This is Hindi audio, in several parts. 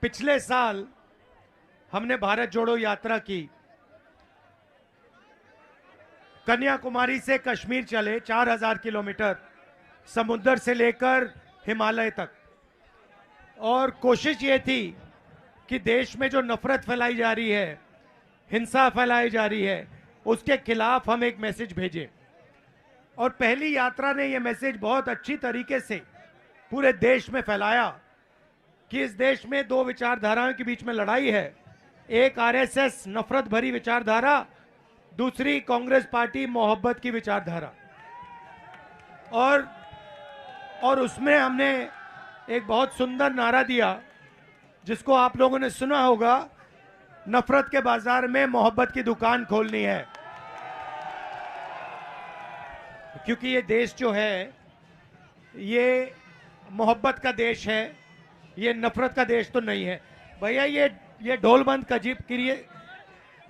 पिछले साल हमने भारत जोड़ो यात्रा की। कन्याकुमारी से कश्मीर चले 4000 किलोमीटर, समुद्र से लेकर हिमालय तक। और कोशिश ये थी कि देश में जो नफरत फैलाई जा रही है, हिंसा फैलाई जा रही है, उसके खिलाफ हम एक मैसेज भेजें। और पहली यात्रा ने यह मैसेज बहुत अच्छी तरीके से पूरे देश में फैलाया कि इस देश में दो विचारधाराओं के बीच में लड़ाई है। एक आरएसएस नफरत भरी विचारधारा, दूसरी कांग्रेस पार्टी मोहब्बत की विचारधारा। और उसमें हमने एक बहुत सुंदर नारा दिया जिसको आप लोगों ने सुना होगा, नफरत के बाजार में मोहब्बत की दुकान खोलनी है। क्योंकि ये देश जो है ये मोहब्बत का देश है, ये नफरत का देश तो नहीं है। भैया ये ढोल बंद करिए,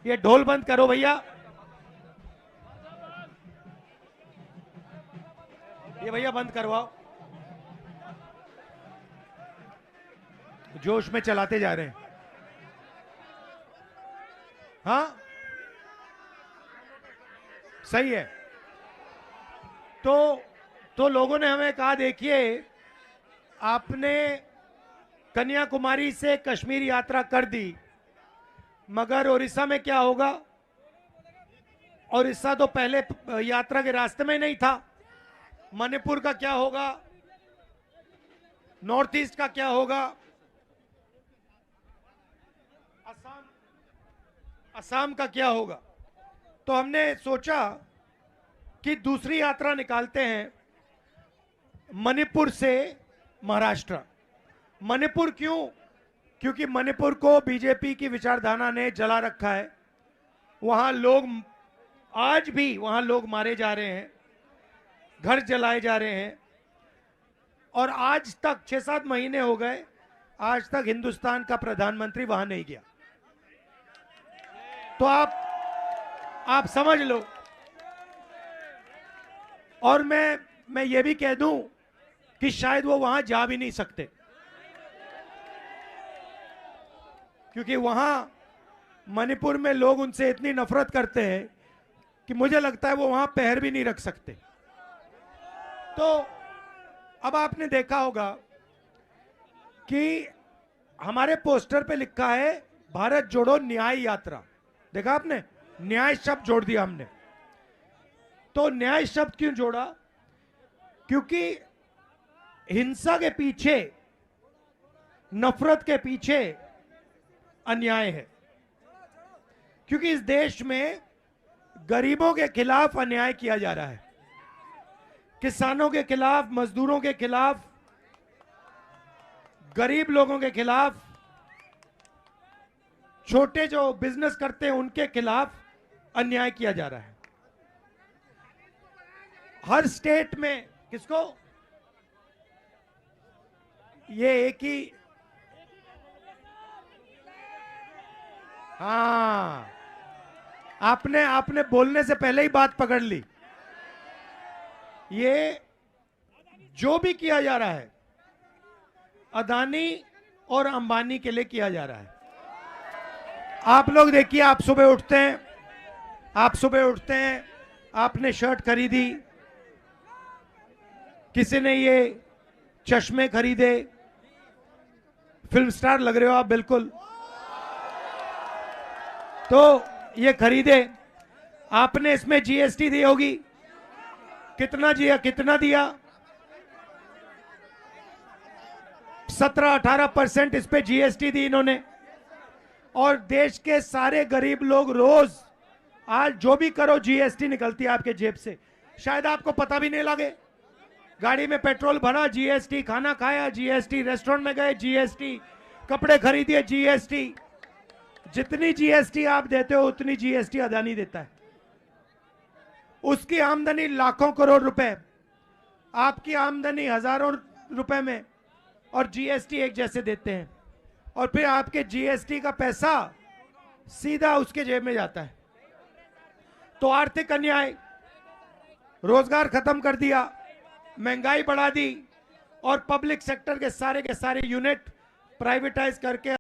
ये ढोल बंद करो भैया। ये भैया बंद करवाओ, जोश में चलाते जा रहे हैं। हाँ सही है। तो लोगों ने हमें कहा, देखिए आपने कन्याकुमारी से कश्मीर यात्रा कर दी, मगर उड़ीसा में क्या होगा? उड़ीसा तो पहले यात्रा के रास्ते में नहीं था। मणिपुर का क्या होगा? नॉर्थ ईस्ट का क्या होगा? असम का क्या होगा? तो हमने सोचा कि दूसरी यात्रा निकालते हैं, मणिपुर से महाराष्ट्र। मणिपुर क्यों? क्योंकि मणिपुर को बीजेपी की विचारधारा ने जला रखा है। वहां लोग आज भी मारे जा रहे हैं, घर जलाए जा रहे हैं। और आज तक 6-7 महीने हो गए, आज तक हिंदुस्तान का प्रधानमंत्री वहां नहीं गया। तो आप समझ लो। और मैं ये भी कह दूं कि शायद वो वहां जा भी नहीं सकते, क्योंकि वहां मणिपुर में लोग उनसे इतनी नफरत करते हैं कि मुझे लगता है वो वहां पैर भी नहीं रख सकते। तो अब आपने देखा होगा कि हमारे पोस्टर पे लिखा है भारत जोड़ो न्याय यात्रा। देखा आपने? न्याय शब्द जोड़ दिया हमने। तो न्याय शब्द क्यों जोड़ा? क्योंकि हिंसा के पीछे, नफरत के पीछे अन्याय है। क्योंकि इस देश में गरीबों के खिलाफ अन्याय किया जा रहा है, किसानों के खिलाफ, मजदूरों के खिलाफ, गरीब लोगों के खिलाफ, छोटे जो बिजनेस करते हैं उनके खिलाफ अन्याय किया जा रहा है। हर स्टेट में किसको? ये एक ही, हाँ, आपने बोलने से पहले ही बात पकड़ ली। ये जो भी किया जा रहा है अदानी और अंबानी के लिए किया जा रहा है। आप लोग देखिए, आप सुबह उठते हैं, आपने शर्ट खरीदी, किसी ने ये चश्मे खरीदे, फिल्म स्टार लग रहे हो आप बिल्कुल। तो ये खरीदे, आपने इसमें जीएसटी दी होगी। कितना दिया? 17-18% इस पे जीएसटी दी इन्होंने। और देश के सारे गरीब लोग रोज, आज जो भी करो जीएसटी निकलती है आपके जेब से, शायद आपको पता भी नहीं लगे। गाड़ी में पेट्रोल भरा, जीएसटी, खाना खाया, जीएसटी, रेस्टोरेंट में गए, जीएसटी, कपड़े खरीदिए, जीएसटी। जितनी जीएसटी आप देते हो उतनी जीएसटी अदानी देता है। उसकी आमदनी लाखों करोड़ रुपए, आपकी आमदनी हजारों रुपए में, और जीएसटी एक जैसे देते हैं। और फिर आपके जीएसटी का पैसा सीधा उसके जेब में जाता है। तो आर्थिक अन्याय, रोजगार खत्म कर दिया, महंगाई बढ़ा दी, और पब्लिक सेक्टर के सारे यूनिट प्राइवेटाइज करके